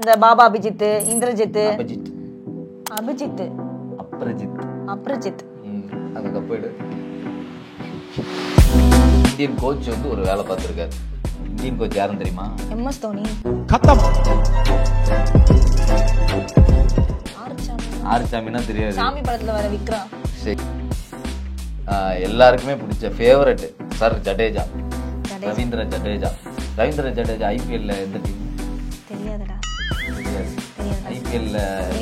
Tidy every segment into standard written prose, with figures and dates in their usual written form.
இந்த பாபா அபிஜித், இந்திரஜித், அபிஜித், அப்ரஜித். அந்த கப்பேடு. Indian coach வந்து ஒரு வேலை பார்த்துருக்காரு. இந்தியன் கோச் யாரும் தெரியுமா? MS தோனி. ஆறுசாமினா தெரியாது. சாமி படத்துல வர விக்ரம். எல்லாருக்குமே பிடிச்ச ஃபேவரட் சர் ஜடேஜா, ரவீந்திர ஜடேஜா. ஐபிஎல்ல எந்த டீம்? தெரியாதுடா. ஐபிஎல்ல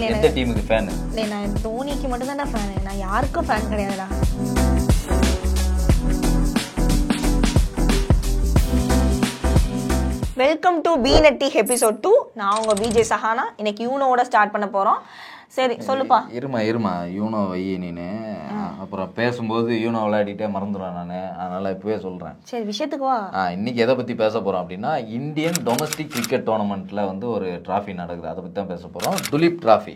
எந்த டீமுக்கு ஃபேன்? இல்லை, நான் தோனிக்கு மட்டும் தான் ஃபேன். நான் யாருக்கும் ஃபேன் கிடையாதுடா. வெல்கம் டு பி நெட்டி எபிசோட் 2. நான் உங்க விஜய் சஹானா. இன்னைக்கு யூனோவோட ஸ்டார்ட் பண்ண போறோம். சரி சொல்லுப்பா. இருமா யூனோ வை நீனு. அப்புறம் பேசும்போது யூனோ விளையாடிட்டே மறந்துடுவேன் நான். அதனால இப்பவே சொல்றேன். சரி, விஷயத்துக்கு வா. இன்னைக்கு எதை பத்தி பேச போறோம் அப்படின்னா, இந்தியன் டொமஸ்டிக் கிரிக்கெட் டோர்னமெண்ட்ல வந்து ஒரு டிராஃபி நடக்குது. அதை பத்தி தான் பேச போறோம். துலீப் டிராஃபி.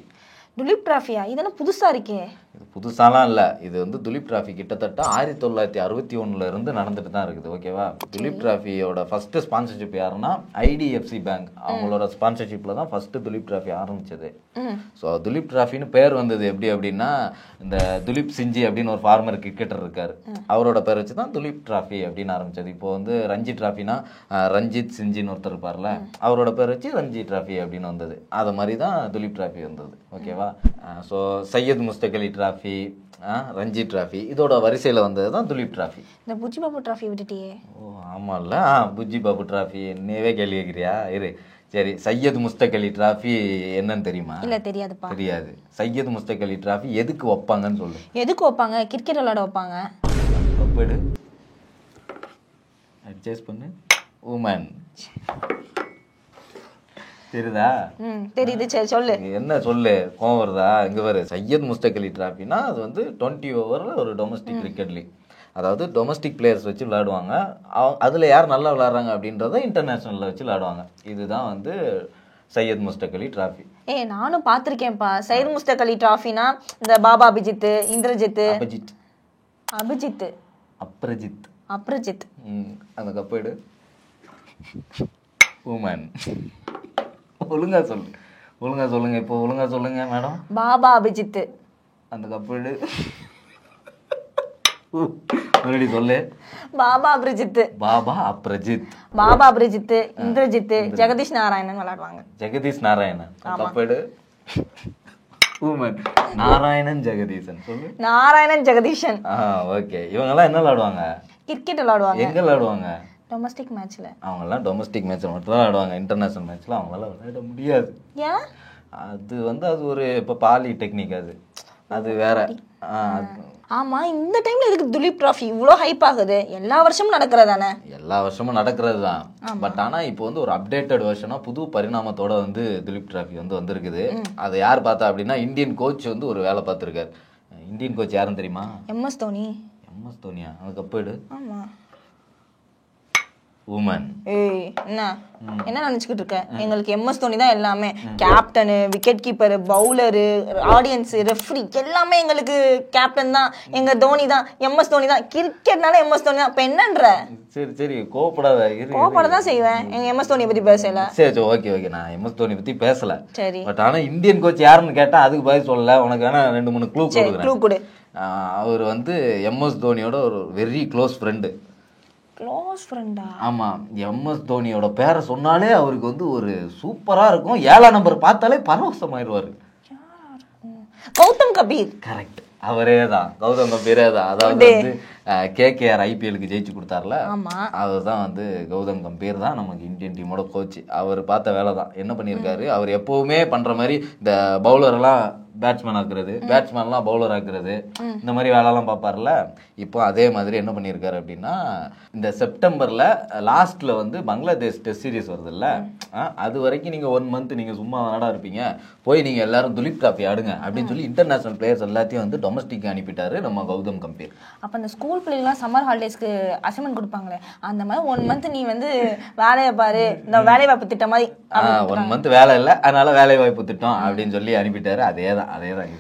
துலீப் டிராஃபியா? இதெல்லாம் புதுசா இருக்கே. இது புதுசாலாம் இல்லை. இது வந்து துலீப் டிராஃபி கிட்டத்தட்ட 1961 இருந்து நடந்துட்டு தான் இருக்குது. ஓகேவா? துலீப் டிராஃபியோட ஃபர்ஸ்ட் ஸ்பான்சர்ஷிப் யாருன்னா IDFC பேங்க். அவங்களோட ஸ்பான்சர்ஷிப்ல தான் ஃபர்ஸ்ட் துலீப் டிராஃபி ஆரம்பிச்சது. ஸோ துலீப் டிராஃபின்னு பேர் வந்தது எப்படி அப்படின்னா, இந்த துலீப் சிஞ்சி அப்படின்னு ஒரு ஃபார்மர் கிரிக்கெட்டர் இருக்காரு. அவரோட பேர் வச்சு தான் துலீப் டிராஃபி அப்படின்னு ஆரம்பிச்சது. இப்போ வந்து ரஞ்சி டிராஃபினா ரஞ்சித் சிஞ்சின்னு ஒருத்தர் இருப்பார்ல, அவரோட பேர் வச்சு ரஞ்சி டிராஃபி அப்படின்னு வந்தது. அது மாதிரி தான் துலீப் டிராஃபி வந்தது. ஓகேவா? ஸோ சையத் முஸ்தக் அலி டிராஃபி, ரஞ்சி டிராஃபி, இதோட வரிசையில் வந்தது தான் துலீப் டிராஃபி. இந்த புஜ்ஜி பாபு டிராஃபி விட்டுட்டியே. ஓ ஆமாம்ல, புஜ்ஜி பாபு டிராஃபி நீவே கேள்வி கேட்குறியா? சரி, சையத் முஸ்தக் அலி டிராஃபி என்னன்னு தெரியுமா? இல்ல, தெரியாதுப்பா. தெரியாது. சையத் முஸ்தக் அலி டிராஃபி எதுக்கு வைப்பாங்கன்னு சொல்லு. எதுக்கு வைப்பாங்க? கிரிக்கெட் விளையாட வைப்பாங்க. கப்பேடு அட்ஜஸ்ட் பண்ணு. உமன் தெரியுதா? தெரியுது. சரி சொல்லு. என்ன சொல்லு, கோவம் வருதா? இங்க பாரு, சையத் முஸ்தக் அலி டிராஃபினா அது வந்து 20 ஓவர்ல ஒரு டொமஸ்டிக் கிரிக்கெட் லீக். அதாவது டொமஸ்டிக் பிளேயர்ஸ் வச்சு விளையாடுவாங்க. அதுல யார் நல்லா விளையாடுறாங்க அப்படின்றத இன்டர்நேஷனல்ல வச்சு விளையாடுவாங்க. இதுதான் வந்து சையத் முஸ்தக் அலி டிராஃபி. நானும் பாத்திருக்கேன்ப்பா. சையத் முஸ்தக் அலி டிராஃபினா இந்த பாபா அபிஜித், இந்திரஜித், அப்ரஜித். அந்த கப்பேடு. உமன். ஒழுங்கா சொல்லுங்க. இப்போ ஒழுங்கா சொல்லுங்க மேடம். பாபா அபிஜித். அந்த கப்பேடு. மறுபடி சொல்லு. பாபா அப்ரஜித், இந்திரஜித், ஜெகதீஷ் நாராயணன் விளையாடுவாங்க. ஜெகதீஷ் நாராயணன் கப்பேடு. நாராயணன் ஜெகதீசன். சொல்லு. நாராயணன் ஜெகதீஷன். ஓகே. இவங்க எல்லாம் என்ன விளையாடுவாங்க? கிரிக்கெட் விளையாடுவாங்க. எங்க விளையாடுவாங்க? டொமஸ்டிக் மேட்ச்ல. அவங்க எல்லாம் டொமஸ்டிக் மேட்ச்ல மட்டும் தான் விளையாடுவாங்க. இன்டர்நேஷனல் மேட்ச்ல அவங்களால விளையாட முடியாது. ஏன்? அது வந்து அது ஒரு இப்ப பாலி டெக்னிக். அது வேற. ஆமா, இந்த டைம்ல எதுக்கு துலீப் டிராஃபி இவ்வளோ ஹைப் ஆகுது? எல்லா வருஷமும் நடக்கிறதானே? எல்லா வருஷமும் நடக்கிறது தான். பட் ஆனா இப்போ வந்து ஒரு அப்டேட்டட் வெர்ஷனா புது பரிணாமத்தோட வந்து துலீப் டிராஃபி வந்து வந்திருக்குது. அதை யார் பார்த்தா அப்படின்னா, இந்தியன் கோச் வந்து ஒரு வேலை பார்த்துருக்காரு. இந்தியன் கோச் யாரும் தெரியுமா? MS தோனி. தோனியா? அந்த கப்பேடு. ஆமா. உமன். என்ன நினைச்சுக்கிட்டு இருக்க? எங்களுக்கு MS தோனி தான் எல்லாமே. Captain, wicket keeper, bowler, audience, referee எல்லாமே எங்களுக்கு கேப்டன் தான். எங்க தோனி தான், MS தோனி தான். கிரிக்கெட்னால MS தோனி தான். இப்ப என்னன்ற? சரி கோவப்படாத. கோவப்படதான் செய்வேன். எங்க MS தோனியை பத்தி பேசல. சரி ஓகே. நான் MS தோனி பத்தி பேசல. சரி. பட் ஆனா இந்தியன் கோச் யாருன்னு கேட்டா அதுக்கு பதில் சொல்லல. உனக்கு வேணா 2-3 க்ளூ கொடு. அவர் வந்து MS தோனியோட ஒரு வெரி க்ளோஸ் ஃப்ரெண்டு. ஆமா. MS தோனியோட பேரை சொன்னாலே அவருக்கு வந்து ஒரு சூப்பரா இருக்கும். 7ஆம் நம்பர் பார்த்தாலே பரவசமாயிருவாரு. கௌதம் கபீர். கரெக்ட், அவரே தான். கௌதம் கம்பீரே தான். அதாவது வந்து KKR IPLக்கு ஜெயிச்சு கொடுத்தாருல, அதுதான் வந்து கௌதம் கம்பீர் தான் நமக்கு இந்தியன் டீமோட கோச். அவர் பார்த்த வேலை தான். என்ன பண்ணியிருக்காரு, அவர் எப்பவுமே பண்ற மாதிரி இந்த பவுலர் எல்லாம் பேட்ஸ்மேன் ஆக்குறது, பேட்ஸ்மேன்லாம் பவுலர் ஆக்குறது, இந்த மாதிரி வேலைலாம் பார்ப்பார்ல. இப்போ அதே மாதிரி என்ன பண்ணியிருக்காரு அப்படின்னா, இந்த செப்டம்பர்ல லாஸ்ட்ல வந்து பங்களாதேஷ் டெஸ்ட் சீரிஸ் வருதுல்ல, அது வரைக்கும் நீங்க 1 மந்த் நீங்க சும்மா நாடா இருப்பீங்க, போய் நீங்க எல்லாரும் துலீப் டிராஃபி ஆடுங்க அப்படின்னு சொல்லி இன்டர்நேஷனல் பிளேயர்ஸ் எல்லாத்தையும் வந்து டொமஸ்டிக் அனுப்பிட்டாரு நம்ம கௌதம் கம்பீர். அப்ப அந்த ஸ்கூல் பிள்ளைங்களாம் சம்மர் ஹாலிடேஸ்க்கு அசைன்மெண்ட் கொடுப்பாங்களே, அந்த மாதிரி 1 மந்த் நீ வந்து வேலையை பாரு, இந்த வேலை வாய்ப்பு திட்டம் மாதிரி. 1 மந்த் வேலை இல்லை, அதனால வேலை வாய்ப்பு திட்டம் அப்படின்னு சொல்லி அனுப்பிட்டாரு. அதேதான்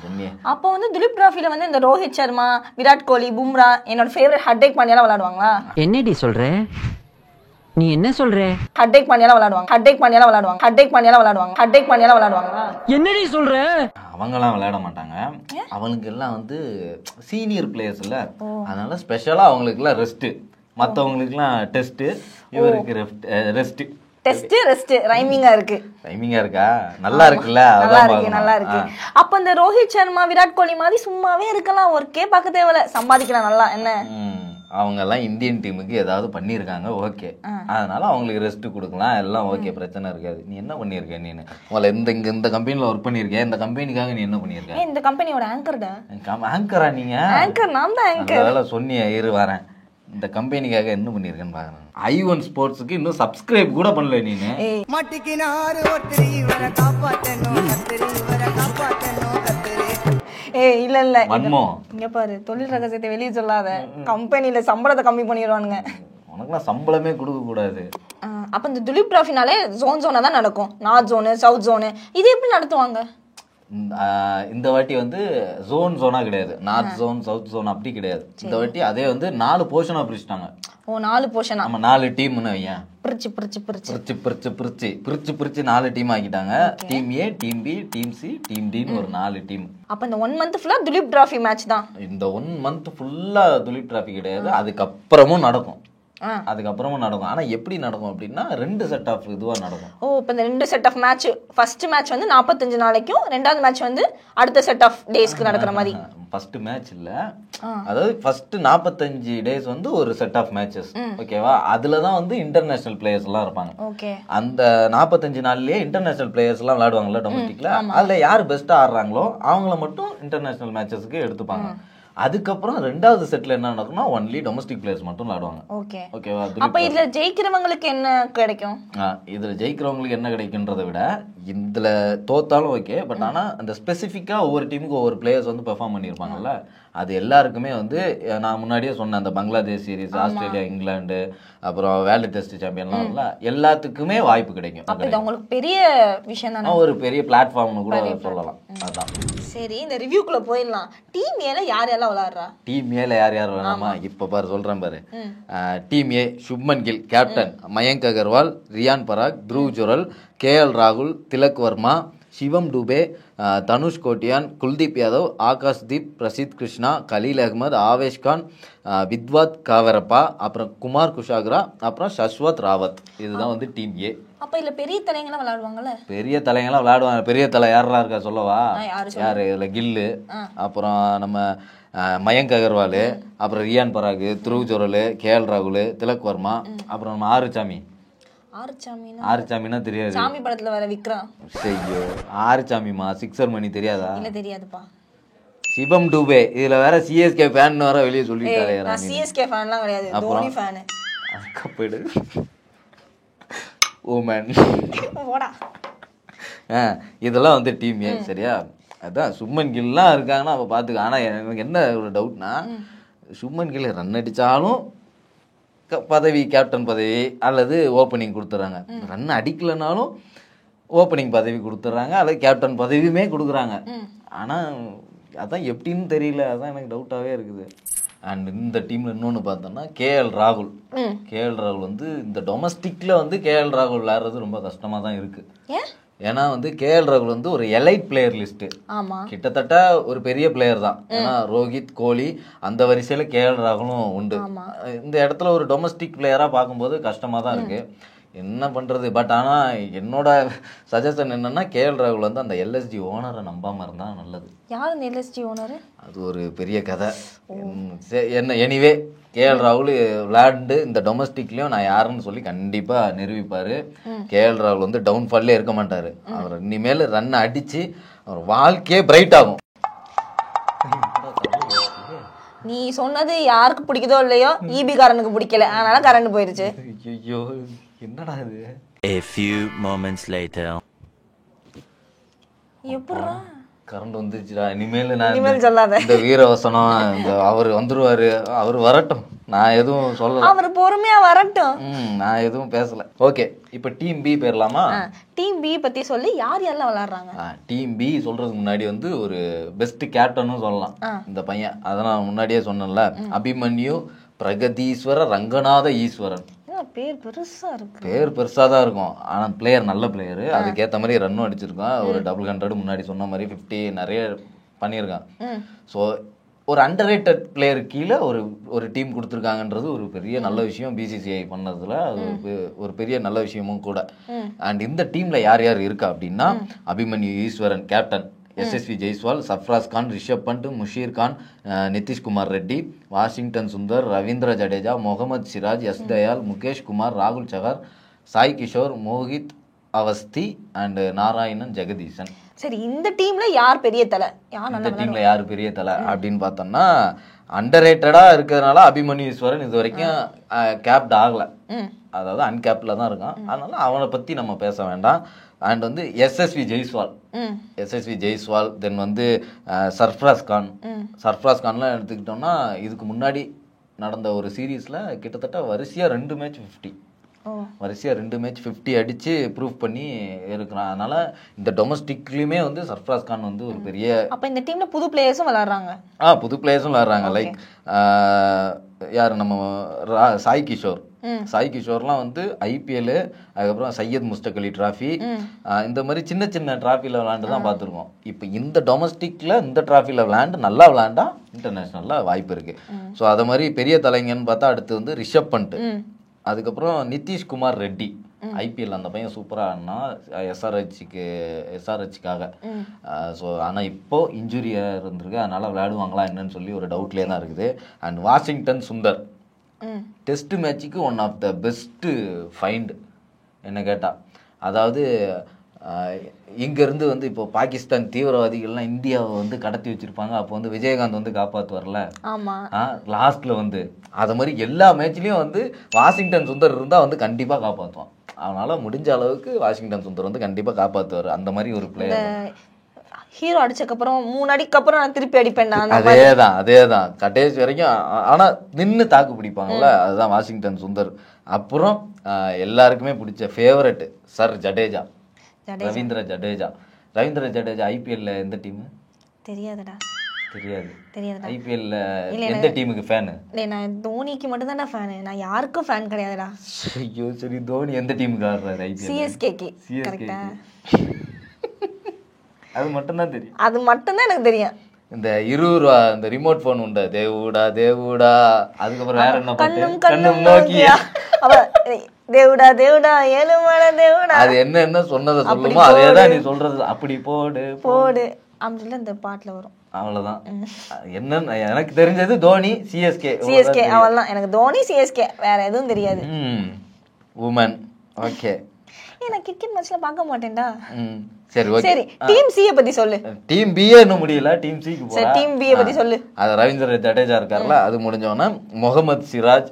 சொன்னீங்க. அப்போ வந்து துலீப் டிராஃபில வந்து இந்த ரோஹித் சர்மா, விராட் கோலி, பும்ரா, என்னோட ஃபேவரட் ஹர்திக் பாண்டியாலாம் விளையாடுவாங்களா? என்னடி சொல்ற? நீ என்ன சொல்ற? ஹட்டேக் பண்ணியால விளையாடுவாங்களா? என்னடி சொல்ற? அவங்கெல்லாம் விளையாட மாட்டாங்க. அவனுக்கு எல்லாம் வந்து சீனியர் பிளேயர்ஸ் இல்ல, அதனால ஸ்பெஷலா அவங்களுக்குலாம் ரெஸ்ட், மற்றவங்களுக்குலாம் டெஸ்ட், இவருக்கு ரெஸ்ட். டெஸ்ட் ரெஸ்ட் ரைமிங்கா இருக்கா? நல்லா இருக்குல்ல? நல்லா இருக்கு. அப்ப இந்த ரோஹித் சர்மா விராட் கோலி மாதிரி சும்மாவே இருக்கலாம், ஒர்க்கே பார்க்க தேவையில்ல, சம்பாதிக்கலாம் நல்லா. என்ன அவங்க எல்லாம் இந்தியன் டீமுக்கு ஏதாவது பண்ணியிருக்காங்க, ஓகே, அதனால அவங்களுக்கு ரெஸ்ட் கொடுக்கலாம், எல்லாம் ஓகே, பிரச்சனை இருக்காது. நீ என்ன பண்ணியிருக்க? நீ இந்த கம்பெனில ஒர்க் பண்ணியிருக்கேன், இந்த கம்பெனிக்காக நீ என்ன பண்ணியிருக்க? இந்த கம்பெனியோட ஆங்கர்டா. ஆங்கரா நீங்க? ஆங்கர் நான் தான் ஆங்கர். அதெல்லாம் சொன்னியா? இரு வரேன். இந்த கம்பெனிக்காக என்ன பண்ணியிருக்கேன்னு பாக்குறேன். i1 ஸ்போர்ட்ஸ்க்கு இன்னும் சப்ஸ்கிரைப் கூட பண்ணல நீனு. இல்ல இங்க பாரு, தொழில் ரகசியத்தை வெளியே சொல்லாத. கம்பெனில சம்பளத்தை கம்மி பண்ணிடுவானுங்க. உனக்குலாம் சம்பளமே கொடுக்க கூடாது. அப்ப இந்த துலீப் டிராஃபினாலே ஜோனா தான் நடக்கும். நார்த் ஜோனு, சவுத் ஜோனு, இது எப்படி நடத்துவாங்க? இந்த வாட்டி வந்து ஜோனா கிடையாது, நார்த் ஜோன் சவுத் ஜோன் அப்படி கிடையாது. இந்த வாட்டி அதே வந்து 4 போர்ஷனா பிரிச்சுட்டாங்க. 4 போர்ஷனா? நம்ம 4 டீம்னு வையேன், பிரிச்சு 4 டீம் ஆக்கிட்டாங்க. Team A, team B, team C, team டின்னு ஒரு 4 டீம். அப்ப இந்த 1 மந்த் ஃபுல்லா துலீப் டிராஃபி மேட்ச் தான். இந்த 1 மந்த் ஃபுல்லா துலீப் டிராஃபி கிடையாது, அதுக்கப்புறமும் நடக்கும். ஆனா எப்படி நடக்கும் அப்படின்னா 2 செட் ஆஃப் இதுவா நடக்கும். இப்ப இந்த 2 set of match, first match வந்து 45 நாளைக்கும், ரெண்டாவது மேட்ச் வந்து அடுத்த செட் ஆஃப் டேஸ்க்கு நடக்கிற மாதிரி. ஃபர்ஸ்ட் மேட்ச் இல்ல, அதாவது ஃபர்ஸ்ட் 45 டேஸ் வந்து ஒரு செட் ஆஃப் மேட்சஸ், ஓகேவா? அதுலதான் வந்து இன்டர்நேஷனல் பிளேயர்ஸ் எல்லாம் இருப்பாங்க. அந்த 45 நாள்லயே இன்டர்நேஷனல் பிளேயர்ஸ் எல்லாம் விளையாடுவாங்கல்ல டொமஸ்டிக்ல, அதுல யாரு பெஸ்டா ஆடுறாங்களோ அவங்கள மட்டும் இன்டர்நேஷனல் மேட்சஸ்க்கு எடுத்துப்பாங்க. அதுக்கப்புறம் ரெண்டாவது செட்ல என்ன நடக்கும்னா ஒன்லி டொமஸ்டிக் பிளேயர்ஸ் மட்டும் விளையாடுவாங்க. ஓகேவா? அப்ப இதுல ஜெயிக்கிறவங்களுக்கு என்ன கிடைக்கும்? இதுல ஜெயிக்கிறவங்களுக்கு என்ன கிடைக்கும்ன்றதை விட இதுல தோத்தாலும் ஓகே, பட் ஆனா அந்த ஸ்பெசிஃபிக்கா ஒவ்வொரு டீமுக்கு ஒவ்வொரு பிளேயர்ஸ் வந்து பெர்ஃபார்ம் பண்ணியிருப்பாங்கல்ல, அது எல்லாருக்குமே வந்து நான் முன்னாடியே சொன்ன அந்த பங்களாதேஷ் சீரீஸ், ஆஸ்திரேலியா, இங்கிலாந்து, அப்புறம் வேர்ல்டு டெஸ்ட் சாம்பியன்லாம் எல்லாத்துக்குமே வாய்ப்பு கிடைக்கும். உங்களுக்கு பெரிய விஷயம் தானே, ஒரு பெரிய பிளாட்ஃபார்ம்னு கூட சொல்லலாம். அதான். சரி, இந்த ரிவ்யூக்குள்ள போயிடலாம். டீம் ஏல யார் யாரெல்லாம் விளையாடுறா? டீம் ஏல யார் யார் வேணாமா? இப்ப பாரு சொல்றேன் பாரு. Team A Shubman Gill captain, Mayank Agarwal, Riyan Parag, Dhruv Jurel, KL ராகுல், திலக் வர்மா, சிவம் டுபே, தனுஷ் கோட்டியான், குல்தீப் யாதவ், ஆகாஷ் தீப், பிரசித் கிருஷ்ணா, கலீல் அகமது, ஆவேஷ் கான், வித்வாத் காவரப்பா, அப்புறம் குமார் குஷாக்ரா, அப்புறம் சஸ்வத் ராவத். இதுதான் வந்து டீம் ஏ. அப்ப இல்ல பெரிய தலைங்கலாம் விளையாடுவாங்கல்ல? பெரிய தலைங்கலாம் விளையாடுவாங்க. பெரிய தலை யாரெல்லாம் இருக்கா சொல்லவா? யாரு இதுல? கில்லு, அப்புறம் நம்ம மயங்க் அகர்வால், அப்புறம் ரியான் பராக், த்ருவ் ஜுரல், கேஎல் ராகுல், திலக் வர்மா, அப்புறம் நம்ம ஆறுசாமினா தெரியாது? சாமி படத்துல வர விக்ரம். ஐயோ, ஆறுசாமிமா சிக்ஸர் மணி தெரியாதா? இல்ல தெரியாதுப்பா. சிவம் டுபே, இதுல வேற சிஎஸ்கே ஃபேன் வர வெளியே சொல்லிட்டாரே. நான் சிஎஸ்கே ஃபேன்லாம் கிடையாது, தோனி ஃபேன். கப்பேடு ஓமன் போடா. இதெல்லாம் வந்து டீம் ஏ. சரியா? அதான் சுப்மன் கில்லாம் இருக்காங்கன்னா அப்ப பாத்துக்க. ஆனா எனக்கு என்ன ஒரு டவுட்னா, சுப்மன் கில் ரன் அடிச்சாலும் பதவி, கேப்டன் பதவி அல்லது ஓப்பனிங் கொடுத்துட்றாங்க. ரன் அடிக்கலனாலும் ஓப்பனிங் பதவி கொடுத்துட்றாங்க, அல்லது கேப்டன் பதவியுமே கொடுக்குறாங்க. ஆனால் அதான் எப்படின்னு தெரியல, அதான் எனக்கு டவுட்டாகவே இருக்குது. அண்ட் இந்த டீமில் இன்னொன்று பார்த்தோம்னா கேஎல் ராகுல். கேஎல் ராகுல் வந்து இந்த டொமஸ்டிக்கில் வந்து கேஎல் ராகுல் விளையாடுறது ரொம்ப கஷ்டமாக தான் இருக்குது. ஏன்னா வந்து கேஎல் ராகுல் வந்து ஒரு எலைட் பிளேயர் லிஸ்ட், கிட்டத்தட்ட ஒரு பெரிய பிளேயர் தான். ஏன்னா ரோஹித், கோலி அந்த வரிசையில கேஎல் ராகுலும் உண்டு. இந்த இடத்துல ஒரு டொமஸ்டிக் பிளேயரா பார்க்கும்போது கஷ்டமா தான் இருக்கு, என்ன பண்றது. பட் ஆனா என்னோட சஜஷன் என்னன்னா கேஎல் ராகுல் வந்து அந்த எல்எஸ்டி ஓனரை நம்பாம இருந்தா நல்லது. யார் அந்த எல்எஸ்டி ஓனர்? அது ஒரு பெரிய கதை. என்ன எனிவே கேஎல் ராகுல் விளையாண்டு இந்த டொமஸ்டிக்லயும் நான் யாருன்னு சொல்லி கண்டிப்பா நிரூபிப்பாரு. கேஎல் ராகுல் வந்து டவுன்ஃபால்லே இருக்க மாட்டாரு. அவர் இனிமேல் ரன் அடிச்சு அவர் வாழ்க்கையே பிரைட் ஆகும். நீ சொன்னது யாருக்கு பிடிக்குதோ இல்லையோ, ஈபி காரனுக்கு பிடிக்கல, அதனால கரண்ட் போயிருச்சு. ஐயோ என்னடா இது. A few moments later. எப்பறா கரண்ட் வந்துச்சுடா. இனிமேல் நான் இந்த வீரவசனம் இந்த அவர் வந்துருவாரு, அவர் வரட்டும், நான் எதுவும் சொல்லல. அவர் பொறுமையா வரட்டும், நான் எதுவும் பேசல. ஓகே, இப்ப டீம் பி போயிடலாமா? டீம் பி பத்தி சொல்லி யார் யாரெல்லாம் விளையாடுறாங்க. டீம் பி சொல்றதுக்கு முன்னாடி வந்து ஒரு பெஸ்ட் கேப்டனும் சொல்லலாம் இந்த பையன். அதான் நான் முன்னாடியே சொன்னேன்ல, அபிமன்யு பிரகதீஸ்வர ரங்கநாத ஈஸ்வரன். பேர் பெருசா இருக்கு. பேர் பெருசாக தான் இருக்கும், ஆனால் பிளேயர் நல்ல பிளேயரு, அதுக்கேற்ற மாதிரி ரன்னும் அடிச்சிருக்கான். ஒரு 100 முன்னாடி சொன்ன மாதிரி 50 நிறைய பண்ணியிருக்கான். ஸோ ஒரு அண்டர்ரேட்டட் பிளேயர் கீழே ஒரு டீம் கொடுத்துருக்காங்கன்றது ஒரு பெரிய நல்ல விஷயம் பிசிசிஐ பண்ணதுல. அது ஒரு பெரிய நல்ல விஷயமும் கூட. அண்ட் இந்த டீம்ல யார் யார் இருக்கா அப்படின்னா, Abhimanyu Easwaran captain, Yashasvi Jaiswal, Sarfaraz Khan, Rishabh Pant, Musheer Khan, Nitish Kumar Reddy, Washington Sundar, Ravindra Jadeja, Mohammed Siraj, S Dayal, Mukesh Kumar, ராகுல் சகர், சாய் கிஷோர், மோஹித் அவஸ்தி அண்ட் நாராயணன் ஜெகதீசன். சரி, இந்த டீம்ல யார் பெரிய தலை? இந்த டீம்ல யார் பெரிய தலை அப்படின்னு பார்த்தோம்னா, அண்டர்ரேட்டடா இருக்கிறதுனால அபிமன்யு ஈஸ்வரன் இது வரைக்கும் கேப்ட் ஆகல, அதாவது அன்கேப்ட்ல தான் இருக்கான். அதனால அவனை பத்தி நம்ம பேச வேண்டாம். அண்ட் வந்து எஸ்எஸ்வி ஜெய்ஸ்வால், தென் வந்து சர்ஃப்ராஸ் கான்லாம் எடுத்துக்கிட்டோம்னா, இதுக்கு முன்னாடி நடந்த ஒரு சீரீஸ்ல கிட்டத்தட்ட வரிசையா 2 மேட்ச் 50 அடிச்சு ப்ரூவ் பண்ணி இருக்கிறான். அதனால இந்த டொமஸ்டிக்லயுமே வந்து சர்ஃப்ராஸ் கான் வந்து ஒரு பெரிய. அப்ப இந்த டீம்ல புது பிளேயர்ஸும் விளையாடுறாங்க. புது பிளேயர்ஸும் விளையாடுறாங்க. லைக் யார், நம்ம சாய் கிஷோர்லாம் வந்து ஐபிஎல், அதுக்கப்புறம் சையத் முஸ்தக் அலி டிராஃபி, இந்த மாதிரி சின்ன சின்ன டிராஃபில விளையாண்டு தான் பார்த்துருக்கோம். இப்போ இந்த டொமஸ்டிக்ல இந்த டிராஃபில நல்லா விளையாண்டா இன்டர்நேஷனல்ல வாய்ப்பு இருக்கு. ஸோ அதை மாதிரி பெரிய தலைங்கன்னு பார்த்தா அடுத்து வந்து ரிஷப் பண்ட், அதுக்கப்புறம் நிதிஷ்குமார் ரெட்டி. ஐபிஎல் அந்த பையன் சூப்பராக ஆடினா எஸ்ஆர்ஹெச்சுக்காக. ஸோ ஆனால் இப்போ இன்ஜுரியாக இருந்திருக்கு, அதனால விளையாடுவாங்களா என்னன்னு சொல்லி ஒரு டவுட்லேயே தான் இருக்குது. அண்ட் வாஷிங்டன் சுந்தர் டெஸ்ட் மேட்சுக்கு one of the best find என்ன கேட்டால். அதாவது இங்கேருந்து வந்து இப்போ பாகிஸ்தான் தீவிரவாதிகள்லாம் இந்தியாவை வந்து கடத்தி வச்சிருப்பாங்க, அப்போ வந்து விஜயகாந்த் வந்து காப்பாற்றுவார்ல லாஸ்ட்ல வந்து, அது மாதிரி எல்லா மேட்ச்லேயும் வந்து வாஷிங்டன் சுந்தர் இருந்தால் வந்து கண்டிப்பாக காப்பாற்றுவான். அதனால முடிஞ்ச அளவுக்கு வாஷிங்டன் சுந்தர் வந்து கண்டிப்பாக காப்பாற்றுவார். அந்த மாதிரி ஒரு பிளேயர். ஹீரோ அடிச்சக்கப்புறம் 3 அடிக்கு அப்புறம் நான் திருப்பி அடிப்பேன். அதேதான் கடைசி வரைக்கும். ஆனா நின்று தாக்கு பிடிப்பாங்கல்ல, அதுதான் வாஷிங்டன் சுந்தர். அப்புறம் எல்லாருக்குமே பிடிச்ச ஃபேவரட் சர் ஜடேஜா, ரவீந்திர ஜடேஜா. ஐபிஎல்ல எந்த டீம் தெரியாது. ஐபிஎல்ல எந்த டீமுக்கு ஃபேன்? நான் தோனிக்கு மட்டும் தான் ஃபேன், நான் யாருக்கும் ஃபேன் கிடையாதுடா. ஐயோ சரி, தோனி எந்த டீமுக்கு ஆடுறாரு? ஐபிஎல் சிஎஸ்கேக்கு. கரெக்ட்டா? அது மட்டும் தான் தெரியும். அது மட்டும் தான் எனக்கு தெரியும். இந்த 20 ரூபா இந்த ரிமோட் போன் உண்டு, தேவுடா. அதுக்கப்புறம் வேற என்ன பாட்டு? கண்ணும் நோக்கியா. தேவுடா ஏழுமலை தேவுடா. அது என்ன சொன்னதை சொல்லுமோ அதேதான் நீ சொல்றது. அப்படி போடு அப்படின்னு இந்த பாட்டுல வரும். அவ்வளவுதான். என்ன எனக்கு தெரிஞ்சது தோனி, சிஎஸ்கே அவ்வளவுதான். எனக்கு தோனி, சிஎஸ்கே, வேற எதுவும் தெரியாது. Woman okay. நான் கிரிக்கெட் மேட்ச்ல பார்க்க மாட்டேன்டா. சரி ஓகே. சரி, டீம் சி பத்தி சொல்லு. டீம் பி இன்னும் முடியல, டீம் சி க்கு போறேன். டீம் பி பத்தி சொல்லு. அது ரவீந்திர ஜடேஜா இருக்கார்ல, அது முடிஞ்சோன்னா முகமது சிராஜ்,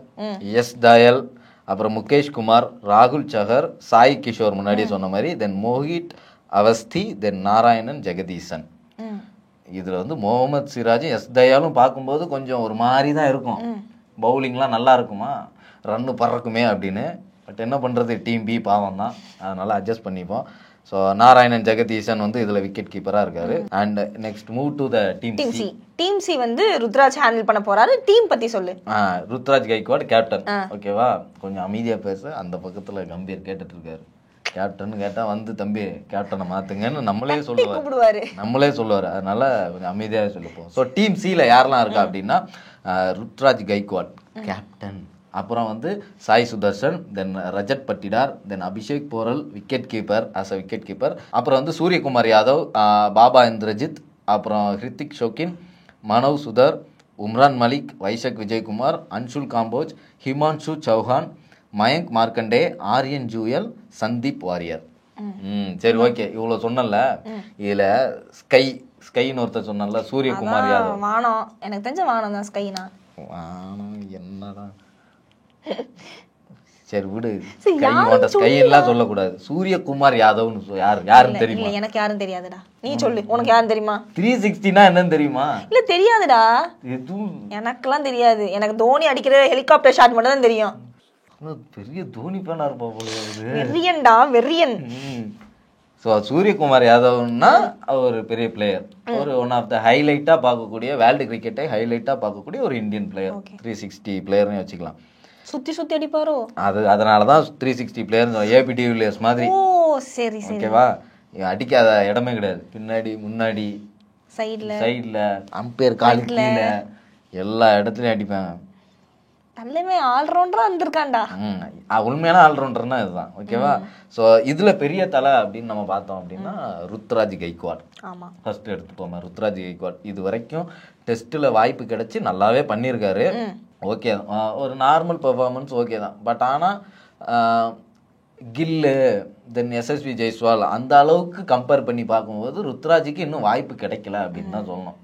எஸ் தயால், அப்புறம் முகேஷ் குமார், ராகுல் சஹர், சாய் கிஷோர் முன்னாடி சொன்ன மாதிரி, தென் மோஹித் அவஸ்தி, தென் நாராயணன் ஜெகதீசன். இதுல வந்து முகமது சிராஜும் எஸ் தயாலும் பார்க்கும்போது கொஞ்சம் ஒரு மாதிரி தான் இருக்கும். பவுலிங்லாம் நல்லா இருக்குமா, ரன்னு பறக்குமே அப்படின்னு. பட் என்ன பண்ணுறது, டீம் பி பாவம் தான், அதனால அட்ஜஸ்ட் பண்ணிப்போம். ஸோ நாராயணன் ஜெகதீசன் வந்து இதில் விக்கெட் கீப்பராக இருக்காரு. And next move to the team C. Team C வந்து ருத்ராஜ் ஹேண்டில் பண்ண போறாரு. டீம் பற்றி சொல்லு. ருத்ராஜ் கைக்வாட் கேப்டன். ஓகேவா, கொஞ்சம் அமைதியாக பேச. அந்த பக்கத்தில் கம்பீர் கேட்டுட்டு இருக்காரு. கேப்டன் கேட்டால் வந்து தம்பி கேப்டனை மாற்றுங்கன்னு நம்மளே சொல்லுவார். அதனால கொஞ்சம் அமைதியாக சொல்லிப்போம். ஸோ டீம் சியில் யாரெல்லாம் இருக்கா அப்படின்னா, ருத்ராஜ் கைக்வாட் கேப்டன், அப்புறம் வந்து சாய் சுதர்ஷன், தென் ரஜத் பட்டிடார், தென் அபிஷேக் போரல் விக்கெட் கீப்பர், அப்புறம் வந்து சூரியகுமார் யாதவ், பாபா இந்திரஜித், அப்புறம் ஹிருத்திக் ஷோக்கின், மனவ் சுதர், உம்ரான் மலிக், வைஷக் விஜயகுமார், அன்ஷுல் காம்போஜ், ஹிமான்ஷு சௌஹான், மயங்க் மார்க்கண்டே, ஆரியன் ஜூயல், சந்தீப் வாரியர். சரி ஓகே, இவ்வளோ சொன்னல. இதில் ஸ்கைன்னு ஒருத்தர் சொன்னல, சூரியகுமார் யாதவ். வானம், எனக்கு தெரிஞ்ச வானம் தான் ஸ்கைனா. வானம் என்னடா, சரி விடு, ஸ்கை எல்லாம் சொல்லக்கூடாது. சூரியகுமார் யாதவ்னு யாருன்னு தெரியுமா? எனக்கு யாரும் தெரியாதுடா, நீ சொல்லு. உனக்கு யாரும் தெரியுமா? 360 என்னன்னு தெரியுமா? இல்ல தெரியாதுடா, எனக்கெல்லாம் தெரியாது. எனக்கு தோனி அடிக்கிற ஹெலிகாப்டர் ஷாட் மட்டும் தான் தெரியும். பெரிய தோனி ஃபேனா இருப்பா போல. வெறியன்டா, வெறியன். ஸோ சூரியகுமார் யாதவ்னா ஒரு பெரிய பிளேயர், ஒரு ஒன் ஆஃப் த ஹைலைட்டாக பார்க்கக்கூடிய, வேர்ல்டு கிரிக்கெட்டை ஹைலைட்டாக பார்க்கக்கூடிய ஒரு இந்தியன் பிளேயர், 360 பிளேயர்னு வச்சுக்கலாம். சுத்தி சுத்தி அடிப்பாரோ? அதனால தான் 360 பிளேயர் ஏபி டிவிலியர்ஸ் மாதிரி. ஓ சரி சரி. ஓகேவா, அடிக்காத இடமே கிடையாது. பின்னாடி முன்னாடி சைடில் அம்பேர் காலு கீழே எல்லா இடத்துலையும் அடிப்பாங்க. நல்லவே ஆல்ரவுண்டரா இருந்திருக்காண்டா. உண்மையான ஆல்ரவுண்டர்னா இதுதான். ஓகேவா. ஸோ இதுல பெரிய தலை அப்படின்னு நம்ம பார்த்தோம் அப்படின்னா ருத்ராஜ் கைக்வாட். ஃபர்ஸ்ட் எடுத்துப்போமே ருத்ராஜ் கைக்வாட். இது வரைக்கும் டெஸ்ட்ல வாய்ப்பு கிடைச்சி நல்லாவே பண்ணியிருக்காரு. ஓகே, ஒரு நார்மல் பெர்ஃபார்மன்ஸ் ஓகே தான். பட் ஆனால் கில்லு தென் எஸ்எஸ்வி ஜெய்ஸ்வால் அந்த அளவுக்கு கம்பேர் பண்ணி பார்க்கும்போது ருத்ராஜுக்கு இன்னும் வாய்ப்பு கிடைக்கல அப்படின்னு தான் சொல்லணும்.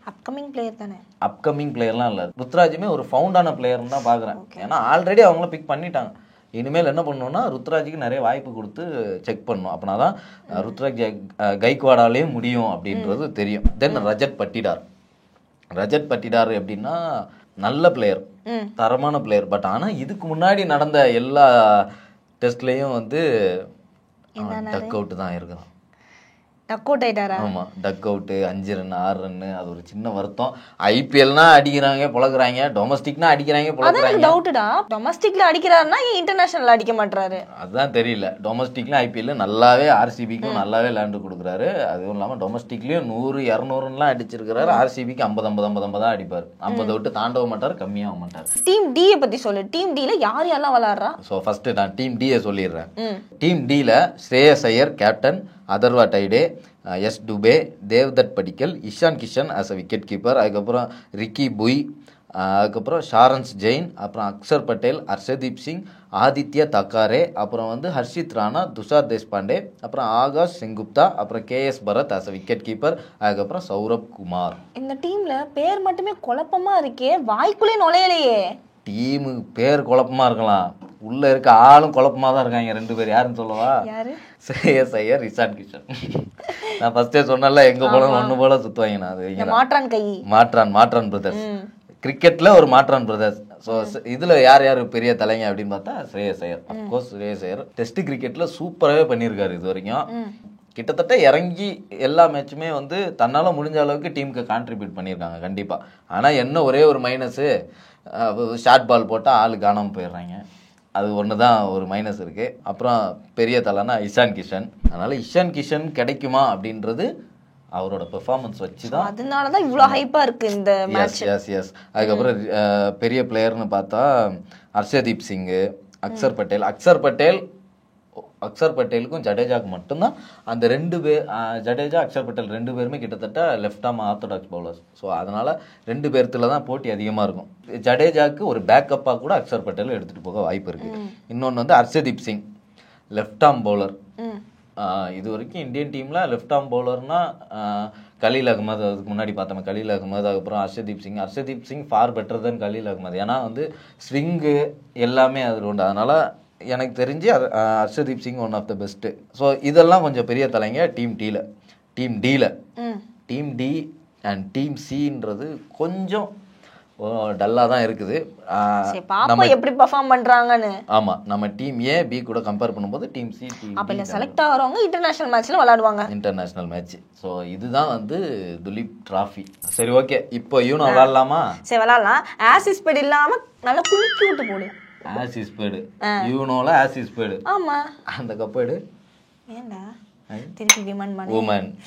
அப்கமிங் பிளேயர் தானே. அப்கமிங் பிளேயர்லாம் இல்லை, ருத்ராஜுமே ஒரு ஃபவுண்டான பிளேயர்னு தான் பார்க்குறேன். ஏன்னா ஆல்ரெடி அவங்கள பிக் பண்ணிட்டாங்க. இனிமேல் என்ன பண்ணணும்னா ருத்ராஜுக்கு நிறைய வாய்ப்பு கொடுத்து செக் பண்ணணும். அப்படின்னா தான் ருத்ராஜ் கைக்வாடாலேயும் முடியும் அப்படின்றது தெரியும். தென் ரஜத் பட்டிடார் எப்படின்னா நல்ல பிளேயர், தரமான பிளேயர். பட் ஆனால் இதுக்கு முன்னாடி நடந்த எல்லா டெஸ்ட்லேயும் வந்து டக் அவுட் தான் இருக்கலாம். டக் அவுட் ஆயிட்டாரா? ஆமா, டக் அவுட் 5 ரன் 6 ரன். அது ஒரு சின்ன வருத்தம். ஐபிஎல்னா அடிக்கிறாங்க பொழக்குறாங்க, டொமஸ்டிக்னா அடிக்கிறாங்க பொழக்குறாங்க. டவுட்டா, டொமஸ்டிக்ல அடிக்கிறாருன்னா இன்டர்நேஷனல் அடிக்க மாட்டாரு. அதுதான் தெரியல. டொமஸ்டிக்ல ஐபிஎல் நல்லாவே ஆர்சிபிக்கும் நல்லாவே லேண்டு கொடுக்குறாரு. அதுவும் இல்லாம டொமஸ்டிக்லயும் 100 200 அடிச்சிருக்கிறாரு. ஆர்சிபிக்கு 50 தான் அடிப்பாரு. 50 விட்டு தாண்டவும் மாட்டாரு, கம்மியாகவும் மாட்டாரு. டீம் டி பத்தி சொல்லு. டீம் டி ல யார் யாரெல்லாம் விளையாடுறா? ஸோ ஃபர்ஸ்ட் நான் டீம் டி சொல்லிடுறேன். டீம் டி ல Shreyas Iyer captain, Atharva Taide, S Dube, Devdutt Padikkal, Ishan Kishan as a wicket keeper, அதுக்கப்புறம் ரிக்கி புய், அதுக்கப்புறம் ஷாரன்ஸ் ஜெயின், அப்புறம் அக்ஷர் பட்டேல், ஹர்ஷதீப் சிங், ஆதித்யா தக்காரே, அப்புறம் வந்து ஹர்ஷித் ராணா, துஷார் தேஷ்பாண்டே, அப்புறம் ஆகாஷ் செங்குப்தா, அப்புறம் KS Bharat as a wicket keeper, அதுக்கப்புறம் சௌரப் குமார். இந்த டீம்ல பேர் மட்டுமே குழப்பமா இருக்கே, வாய்க்குள்ளே நுழையலையே. டீமு பேர் குழப்பமா இருக்கலாம், உள்ள இருக்க ஆளும் குழப்பமா தான் இருக்காங்க. 2 பேர் யாருன்னு சொல்லவா? ஸ்ரேயஸ் ஐயர், இஷான் கிஷன். நான் ஃபர்ஸ்டே சொன்னல எங்க போல ஒண்ணு போல சுத்துவாங்க. நான் அது மாற்றான் பிரதர்ஸ். கிரிக்கெட்ல ஒரு மாற்றான் பிரதர்ஸ். ஸோ இதுல யார் யார் பெரிய தலைங்க அப்படின்னு பார்த்தா ஸ்ரேயஸ் ஐயர். அப்கோர்ஸ் ஸ்ரேயஸ் ஐயர் டெஸ்ட் கிரிக்கெட்ல சூப்பராகவே பண்ணியிருக்காரு இது வரைக்கும். கிட்டத்தட்ட இறங்கி எல்லா மேட்சுமே வந்து தன்னால முடிஞ்ச அளவுக்கு டீமுக்கு கான்ட்ரிபியூட் பண்ணியிருக்காங்க கண்டிப்பா. ஆனா என்ன ஒரே ஒரு மைனஸு, ஷார்ட் பால் போட்டால் ஆள் காணாமல் போயிடுறாங்க. அது ஒன்று தான் ஒரு மைனஸ் இருக்குது. அப்புறம் பெரிய தலைனா இஷான் கிஷன். அதனால் இஷான் கிஷன் கிடைக்குமா அப்படின்றது அவரோட பெர்ஃபார்மன்ஸ் வச்சு தான். அதனால தான் இவ்வளோ ஹைப்பாக இருக்குது இந்த மேட்ச். எஸ். அதுக்கப்புறம் பெரிய பிளேயர்னு பார்த்தா ஹர்ஷதீப் சிங்கு, அக்ஷர் பட்டேலுக்கும் ஜடேஜாவுக்கு மட்டும்தான் அந்த 2 பேர், ஜடேஜா அக்ஷர் பட்டேல் 2 பேருமே கிட்டத்தட்ட left arm orthodox bowlers. So அதனால 2 பேர்த்துல தான் போட்டி அதிகமாக இருக்கும். ஜடேஜாவுக்கு ஒரு பேக்கப்பாக கூட அக்ஷர் பட்டேல் எடுத்துகிட்டு போக வாய்ப்பு இருக்கு. இன்னொன்று வந்து Arshdeep Singh left arm bowler. இது வரைக்கும் இந்தியன் டீம்ல லெஃப்ட் ஆர்ம் பவுலர்னா கலீல் அகமது, அதுக்கு முன்னாடி பார்த்தோம் கலீல் அகமது, அதுக்கப்புறம் Arshdeep Singh far better then Khaleel Ahmed. ஏன்னா வந்து ஸ்விங்கு எல்லாமே அதில் உண்டு. அதனால எனக்கு தெரிஞ்சு Arshdeep Singh one of the best. So இதெல்லாம் கொஞ்சம் பெரிய தலைங்க டீம் டியில். டீம் டி அண்ட் டீம் சின்றது கொஞ்சம் டல்லாக தான் இருக்குது. நம்ம எப்படி பெர்ஃபார்ம் பண்றாங்கன்னு. ஆமாம், நம்ம டீம் ஏ பி கூட கம்பேர் பண்ணும்போது டீம் சி அப்போ செலக்ட் ஆகிறவங்க இன்டர்நேஷனல் மேட்ச்ல விளையாடுவாங்க. International match. ஸோ இதுதான் வந்து துலீப் டிராஃபி. சரி ஓகே, இப்போ யூனோ விளையாடலாமா? சரி விளையாடலாம். ஆசிஸ் பேட் இல்லாமல் நல்லா குளிக்கி விட்டு போடு. ஆசிஸ் பேடு யூனோல ஆசிஸ் பேடு. ஆமா, அந்த கப்பேடு ஏண்டா திருப்பி விமன்